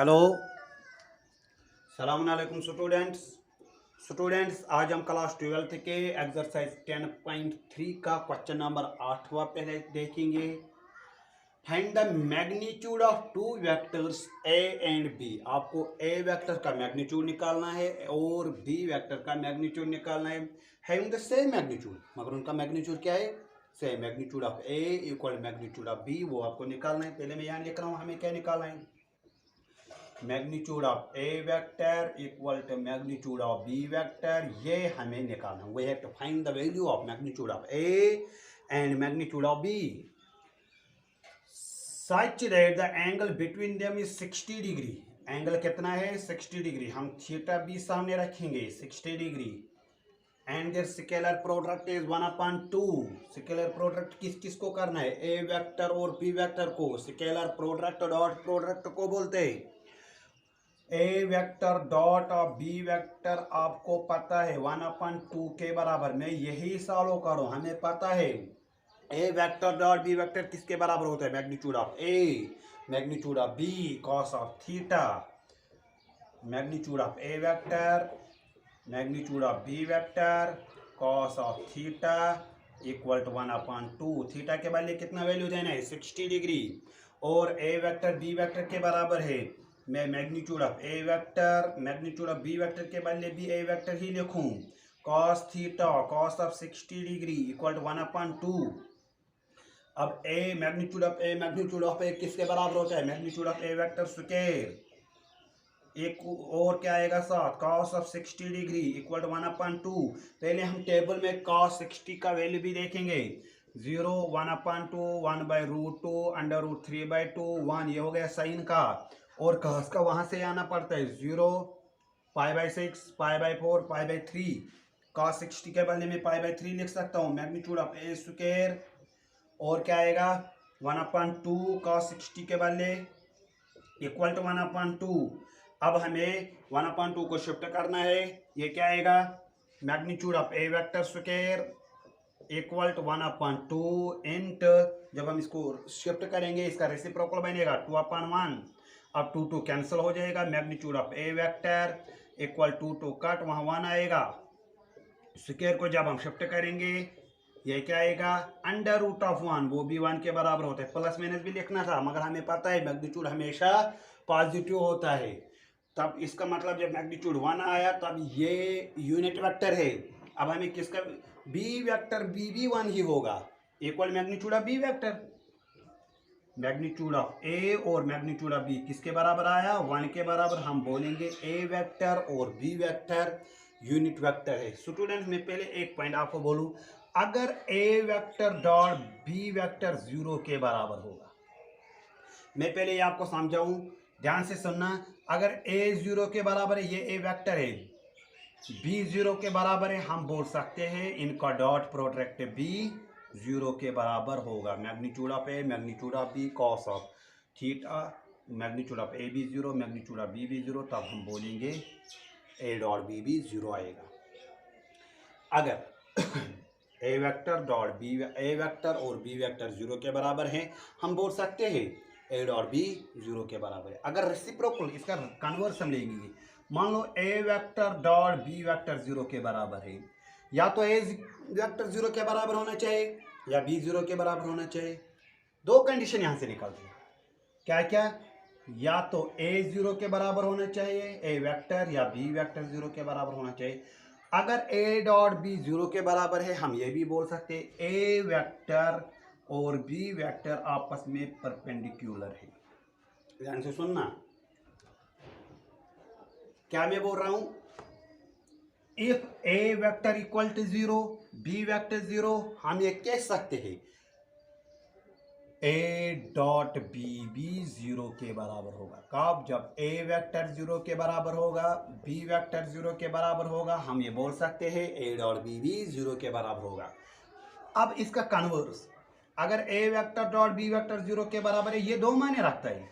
Hello, सलाम अलैकुम students. आज हम क्लास 12th के एक्सरसाइज 10.3 का क्वेश्चन नंबर 8वां पहले देखेंगे। Find the magnitude of two vectors A and B. आपको ए वेक्टर का मैग्नीट्यूड निकालना है और बी वेक्टर का मैग्नीट्यूड निकालना है। हैविंग द सेम मैग्नीट्यूड, मगर उनका मैग्नीट्यूड क्या है? Same. Magnitude of A equal magnitude of B, वो आपको निकालना है। पहले मैं यहाँ लिख रहा हूँ, हमें क्या निकालना है? Magnitude of A vector equal to magnitude of B vector, ये हमें निकालना है। We have to find the value of magnitude of A and magnitude of B such that the angle between them is 60 degree. Angle कितना है? 60 degree. हम theta B सामने रखेंगे, 60 degree. And their scalar product is 1/2। Scalar product किस किस को करना है? ए वेक्टर और बी वेक्टर को। स्केलर प्रोडक्ट डॉट प्रोडक्ट को बोलते हैं। A vector dot of B vector आपको पता है 1/2 के बराबर। मैं यही सॉल्व करो, हमें पता है A vector dot B vector किसके बराबर होता है? Magnitude of A magnitude of B cos of theta. Magnitude of A vector magnitude of B vector cos of theta equal to 1/2। Theta के बदले कितना वैल्यू देना है? 60 डिग्री। और ए वेक्टर बी वेक्टर के बराबर है। मैं magnitude of A vector magnitude of B vector के बदले भी ए वेक्टर ही लिखूं। Cos theta cos of 60 degree equal to 1/2। अब ए मैग्नीट्यूड ऑफ ए किसके बराबर होता है? Magnitude of A vector square. एक और क्या आएगा साथ? Cos of 60 degree equal to 1/2। पहले हम टेबल में कॉस 60 का वैल्यू भी देखेंगे। 0 1/2 1/√2 √3/2 1, ये हो गया साइन का। और कॉस का वहां से आना पड़ता है 0 π/6 π/4 π/3। कॉस 60 के बदले में π/3 लिख सकता हूँ। मैग्नीट्यूड ऑफ ए स्क्वायर और क्या आएगा? 1/2 कॉस 60 के बदले इक्वल टू 1/2। अब हमें 1/2 को शिफ्ट करना है। ये क्या आएगा? Magnitude of A vector square equal to 1/2 इंट, जब हम इसको शिफ्ट करेंगे इसका रेसिप्रोकल बनेगा 2/1। अब 2 कैंसिल हो जाएगा। Magnitude of A vector equal 2 cut, वहाँ 1 आएगा। स्क्वायर को जब हम शिफ्ट करेंगे ये क्या आएगा? √1, वो भी 1 के बराबर होता है। प्लस माइनस भी लिखना था, मगर हमें पता है मैग्नीट्यूड हमेशा पॉजिटिव होता है। तब इसका मतलब जब मैग्नीट्यूड 1 आया तब ये यूनिट वेक्टर है। अब हमें किसका? बी वेक्टर बी भी 1 ही होगा, equal magnitude of B vector. Magnitude of A और मैग्नीट्यूड ऑफ बी किसके बराबर आया? 1 के बराबर। हम बोलेंगे ए वेक्टर और बी वेक्टर यूनिट वेक्टर है। स्टूडेंट, मैं पहले एक पॉइंट आपको बोलूं, अगर ए वेक्टर डॉट बी वेक्टर 0 के बराबर होगा, मैं पहले ये आपको समझाऊं, ध्यान से सुनना। अगर ए 0 के बराबर है, ये ए वेक्टर है, बी 0 के बराबर है, हम बोल सकते हैं इनका डॉट प्रोडक्ट बी 0 के बराबर होगा। Magnitude of A magnitude of B cos of theta, magnitude of A भी 0 मैग्नीट्यूड ऑफ बी भी 0, तब हम बोलेंगे ए डॉट बी भी 0 आएगा। अगर ए vector dot B A vector और बी वेक्टर 0 के बराबर हैं, हम बोल सकते हैं ए डॉट बी 0 के बराबर है। अगर रेसिप्रोकल, इसका कन्वर्सन लेंगे, मान लो ए वेक्टर डॉट बी वेक्टर 0 के बराबर है, या तो ए वेक्टर 0 के बराबर होना चाहिए या बी 0 के बराबर होना चाहिए। दो कंडीशन यहाँ से निकलती है। क्या क्या? या तो ए 0 के बराबर होना चाहिए ए वेक्टर, या बी वेक्टर 0 के बराबर होना चाहिए। अगर ए डॉट बी 0 के बराबर है, हम ये भी बोल सकते हैं ए वेक्टर और बी वेक्टर आपस में परपेंडिकुलर है। ध्यान से सुनना, क्या मैं बोल रहा हूं? If A vector equal to 0 B vector 0, हम ये कह सकते हैं ए डॉट बी भी 0 के बराबर होगा। कब? जब ए वेक्टर 0 के बराबर होगा, बी वेक्टर 0 के बराबर होगा, हम ये बोल सकते हैं ए डॉट बी भी 0 के बराबर होगा। अब इसका कन्वर्स, अगर ए वेक्टर डॉट बी वेक्टर 0 के बराबर है, ये दो मायने रखता है।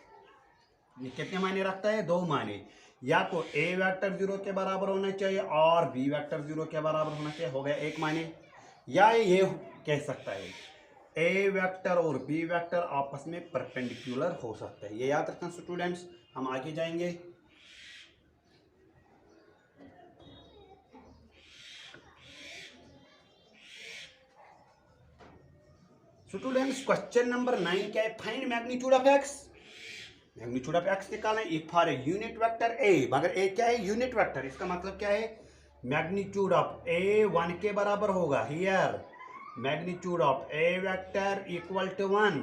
ये कितने मायने रखता है? दो मायने। या तो ए वेक्टर 0 के बराबर होना चाहिए और बी वेक्टर 0 के बराबर होना चाहिए, हो गया एक मायने। या ये कह सकता है ए वेक्टर और बी वेक्टर आपस में परपेंडिकुलर हो सकता है। ये याद रखना स्टूडेंट्स। हम आगे जाएंगे। स्टूडेंट्स क्वेश्चन नंबर 9 क्या है? Find magnitude of x. Magnitude of x निकालना है for a unit vector A, मगर ए क्या है? Unit vector. इसका मतलब क्या है? मैग्नीट्यूड ऑफ ए 1 के बराबर होगा। Here magnitude of A vector equal to 1,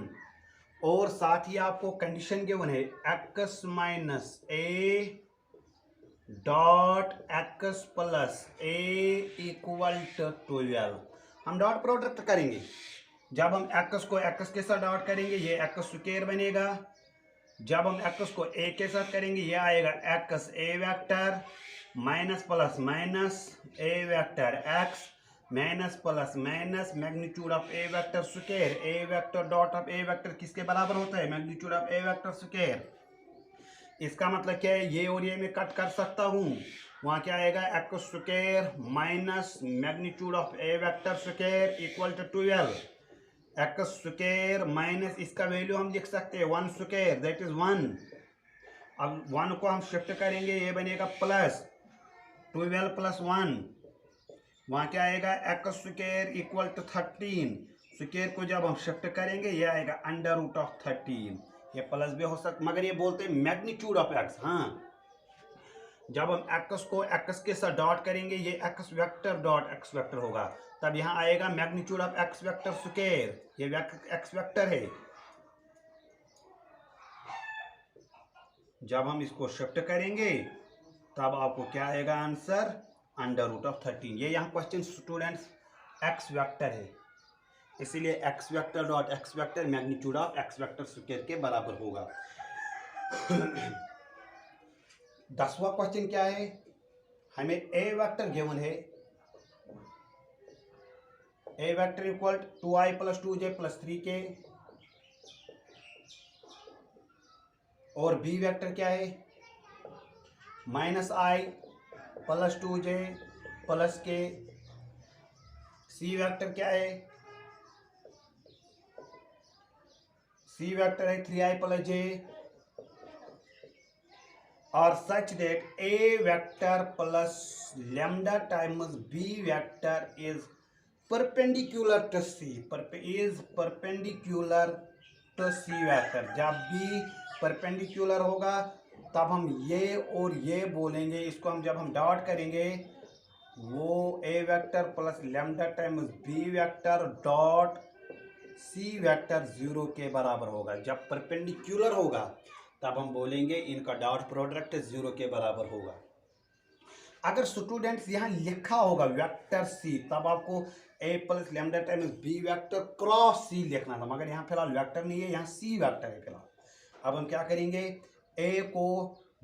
और साथ ही आपको कंडीशन गिवन है x minus A dot x plus A equal to 12। हम डॉट प्रोडक्ट करेंगे। जब हम एक्स को एक्स के साथ डॉट करेंगे ये एक्स स्क्वायर बनेगा। जब हम एक्स को ए के साथ करेंगे ये आएगा x A vector minus plus minus A vector x minus plus minus magnitude of A vector square. A vector dot of A vector किसके बराबर होता है? Magnitude of A vector square. इसका मतलब क्या है? ये और ये मैं कट कर सकता हूँ। वहाँ क्या आएगा? X square minus magnitude of A vector square equal to 12। X square minus इसका वैल्यू हम लिख सकते हैं 1 स्क्वायर, दैट इज 1। अब 1 को हम शिफ्ट करेंगे ये बनेगा प्लस 12 प्लस 1। वहाँ क्या आएगा? X square equal to 13। Square को जब हम शिफ्ट करेंगे ये आएगा अंडर रूट ऑफ 13। ये प्लस भी हो सकता, मगर ये बोलते हैं मैग्नीट्यूड ऑफ एक्स। हाँ, जब हम एक्स को एक्स के साथ डॉट करेंगे ये x vector dot x vector होगा, तब यहाँ आएगा magnitude of x vector square. ये एक्स वेक्टर है। जब हम इसको शिफ्ट करेंगे तब आपको क्या आएगा आंसर? Under root of 13। ये यहाँ क्वेश्चन स्टूडेंट्स एक्स वेक्टर है, इसीलिए x vector dot x vector magnitude of x vector square के बराबर होगा। 10वां क्वेश्चन क्या है? हमें ए वेक्टर गिवन है, A vector equal 2i plus 2j plus 3k, और बी वेक्टर क्या है? Minus i plus 2j plus k। C vector क्या है? सी वेक्टर है 3i प्लस j, और such that A vector plus lambda times B vector is perpendicular to C, is perpendicular to C vector. जब B perpendicular होगा तब हम ये और ये बोलेंगे। इसको हम जब हम डॉट करेंगे वो A vector plus lambda times B vector dot C vector 0 के बराबर होगा। जब परपेंडिकुलर होगा तब हम बोलेंगे इनका डॉट प्रोडक्ट 0 के बराबर होगा। अगर स्टूडेंट्स यहाँ लिखा होगा वेक्टर सी, तब आपको A plus lambda times B vector cross C लिखना था, मगर यहाँ फिलहाल वेक्टर नहीं है, यहाँ सी वेक्टर है फिलहाल। अब हम क्या करेंगे? ए को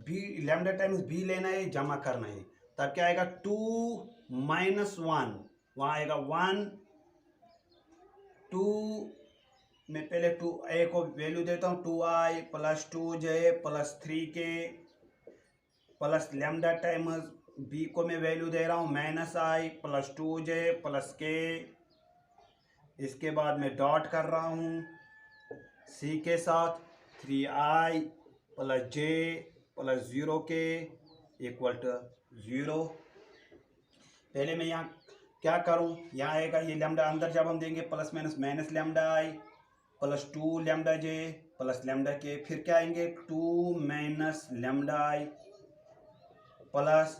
बी लैम्डा टाइम्स बी लेना है, जमा करना है, तब क्या आएगा? 2 माइनस 1, वहाँ आएगा 1 2। मैं पहले 2 ए को वैल्यू देता हूँ 2i plus 2j plus 3k plus lambda times B को मैं वैल्यू दे रहा हूँ minus i plus 2j plus k। इसके बाद मैं डॉट कर रहा हूँ सी के साथ 3i plus j plus 0k equal to 0। पहले मैं यहाँ क्या करूँ? यहाँ आएगा ये लैम्डा अंदर जब हम देंगे plus minus minus lambda i plus 2 lambda j plus lambda k, फिर क्या आएंगे? 2 minus lambda i plus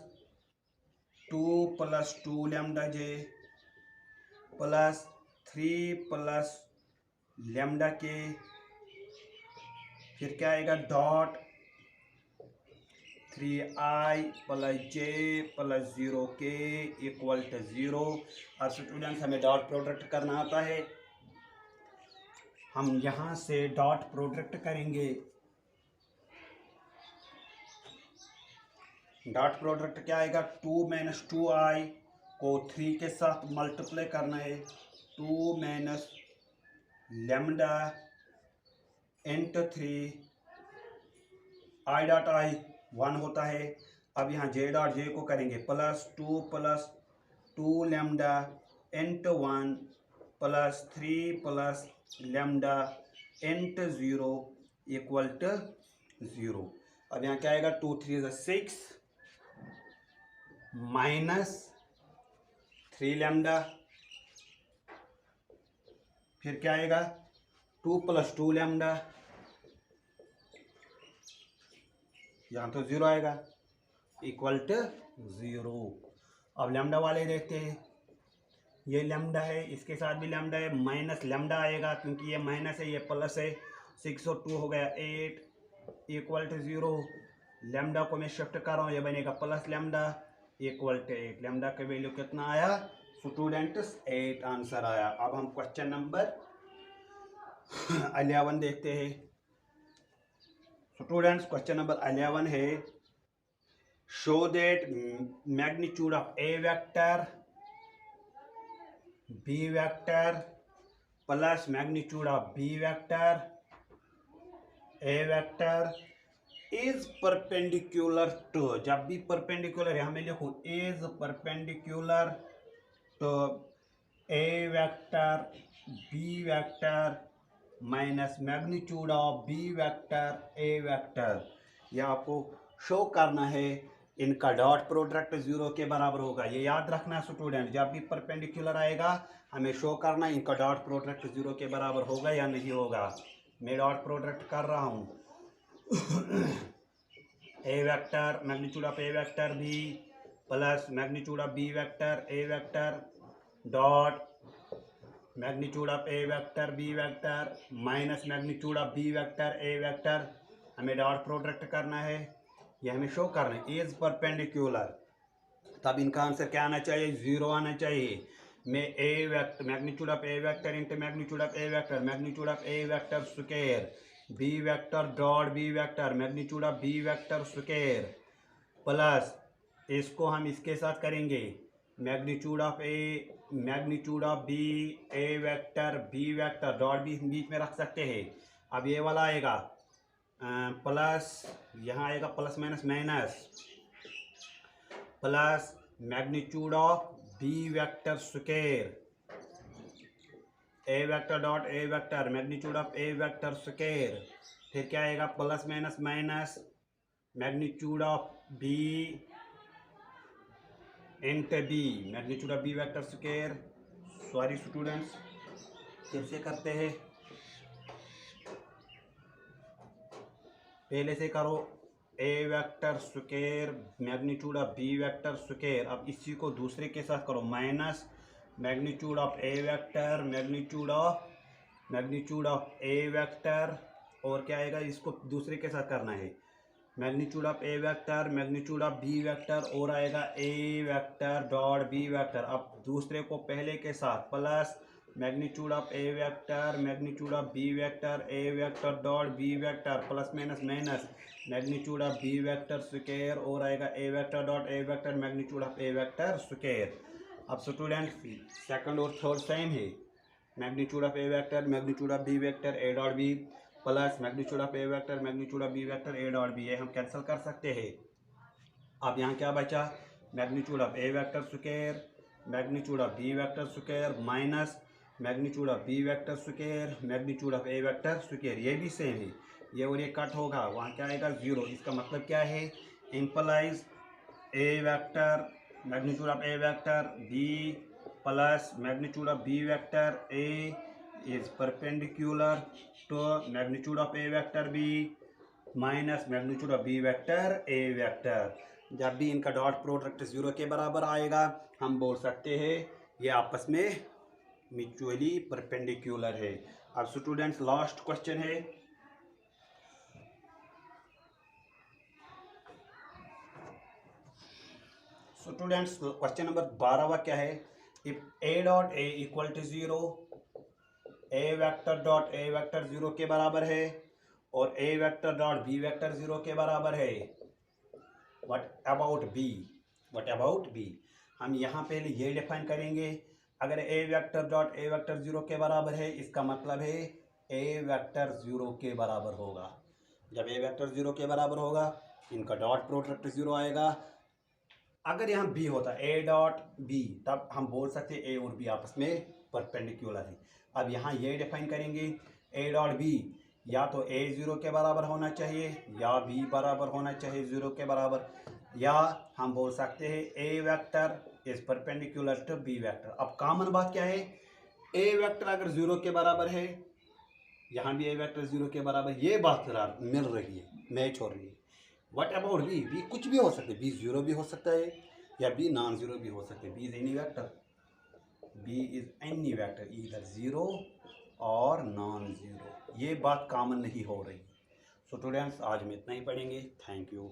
2 plus 2 lambda j plus 3 plus lambda k, फिर क्या आएगा? Dot 3i plus j plus 0k equal to 0। और स्टूडेंट्स हमें dot product करना आता है, हम यहाँ से डॉट प्रोडक्ट करेंगे। डॉट प्रोडक्ट क्या आएगा? 2 माइनस 2i को 3 के साथ मल्टीप्लाई करना है, 2 minus lambda into 3, i dot i 1 होता है। अब यहाँ j डॉट j को करेंगे plus 2 lambda into 1 plus 3 plus lambda into 0 equal to 0। अब यहाँ क्या आएगा, 2 3 6 माइनस 3 लैम्डा, फिर क्या आएगा 2 + 2 लैम्डा, यहाँ तो 0 आएगा, इक्वल टू 0। अब लैम्डा वाले देखते हैं, ये लैम्डा है, इसके साथ भी लैम्डा है, माइनस लैम्डा आएगा क्योंकि ये माइनस है ये प्लस है, 6 और 2 हो गया 8 इक्वल टू 0। लैम्डा को मैं शिफ्ट कर रहा हूँ, ये बनेगा plus lambda equal to 8। Lambda का वैल्यू कितना आया स्टूडेंट्स, 8 आंसर आया। अब हम क्वेश्चन नंबर 11 देखते हैं स्टूडेंट्स। क्वेश्चन नंबर 11 है, show that magnitude of A vector B vector plus magnitude of B vector A vector is perpendicular to, जब भी परपेंडिकुलर है हमें लिखूं is perpendicular to A vector B vector minus magnitude of B vector A vector. यह आपको show करना है, इनका डॉट प्रोडक्ट 0 के बराबर होगा। ये याद रखना स्टूडेंट, जब भी परपेंडिकुलर आएगा हमें शो करना है इनका डॉट प्रोडक्ट 0 के बराबर होगा या नहीं होगा। मैं डॉट प्रोडक्ट कर रहा हूँ A vector magnitude of A vector B plus magnitude of B vector A vector dot magnitude of A vector B vector minus magnitude of B vector A vector. हमें डॉट प्रोडक्ट करना है, यह हमें show करना है is perpendicular. तब इनका answer क्या आना चाहिए, 0 आना चाहिए। मैं A vector magnitude of A vector into magnitude of A vector magnitude of A vector square B vector dot B vector magnitude of B vector square plus इसको हम इसके साथ करेंगे magnitude of B A vector B vector dot B बीच में रख सकते हैं। अब ये वाला आएगा प्लस, यहाँ आएगा plus minus minus plus magnitude of B vector square A vector dot A vector magnitude of A vector square, फिर क्या आएगा plus minus minus magnitude of B into B magnitude of B vector square. Sorry students, फिर से करते हैं, पहले से करो A vector square magnitude of B vector square. अब इसी को दूसरे के साथ करो minus magnitude of A vector magnitude of A vector और क्या आएगा, इसको दूसरे के साथ करना है magnitude of A vector magnitude of B vector और आएगा A vector dot B vector. अब दूसरे को पहले के साथ plus magnitude of A vector magnitude of B vector A vector dot B vector plus minus minus magnitude of B vector square और आएगा A vector dot A vector magnitude of A vector square. अब student second और third same है, magnitude of A vector magnitude of B vector A dot B plus magnitude of A vector magnitude of B vector A dot B, ये हम cancel कर सकते हैं। अब यहाँ क्या बचा, magnitude of A vector square magnitude of B vector square minus magnitude of B vector square magnitude of A vector square. ये भी सेम है, ये और ये कट होगा, वहाँ क्या आएगा 0। इसका मतलब क्या है, implies A vector magnitude of A vector B plus magnitude of B vector A is perpendicular to magnitude of A vector B minus magnitude of B vector A vector. जब भी इनका डॉट प्रोडक्ट 0 के बराबर आएगा हम बोल सकते हैं ये आपस में म्यूचुअली परपेंडिकुलर है। अब स्टूडेंट्स लास्ट क्वेश्चन है, स्टूडेंट्स क्वेश्चन नंबर 12 क्या है, if A dot A equal to 0 A vector dot A vector 0 के बराबर है और A vector dot B vector 0 के बराबर है, व्हाट अबाउट बी। हम यहाँ पहले ये डिफाइन करेंगे, अगर ए वेक्टर डॉट ए वेक्टर 0 के बराबर है इसका मतलब है ए वेक्टर 0 के बराबर होगा। जब ए वेक्टर 0 के बराबर होगा इनका डॉट प्रोडक्ट 0 आएगा। अगर यहाँ बी होता ए डॉट बी तब हम बोल सकते ए और बी आपस में परपेंडिकुलर है। अब यहाँ ये डिफाइन करेंगे ए डॉट बी या तो a 0 के बराबर होना चाहिए या b बराबर होना चाहिए 0 के बराबर, या हम बोल सकते हैं a vector is perpendicular to b vector. अब कॉमन बात क्या है, a वेक्टर अगर 0 के बराबर है, यहाँ भी a वेक्टर 0 के बराबर, ये बात मिल रही है, मैच हो रही है। What about b? b कुछ भी हो सकता है, b 0 भी हो सकता है या b नॉन 0 भी हो सकता है। b is any vector, b is any vector, either 0 और नॉन 0। ये बात कॉमन नहीं हो रही। सो स्टूडेंट्स, आज हम इतना ही पढ़ेंगे। Thank you.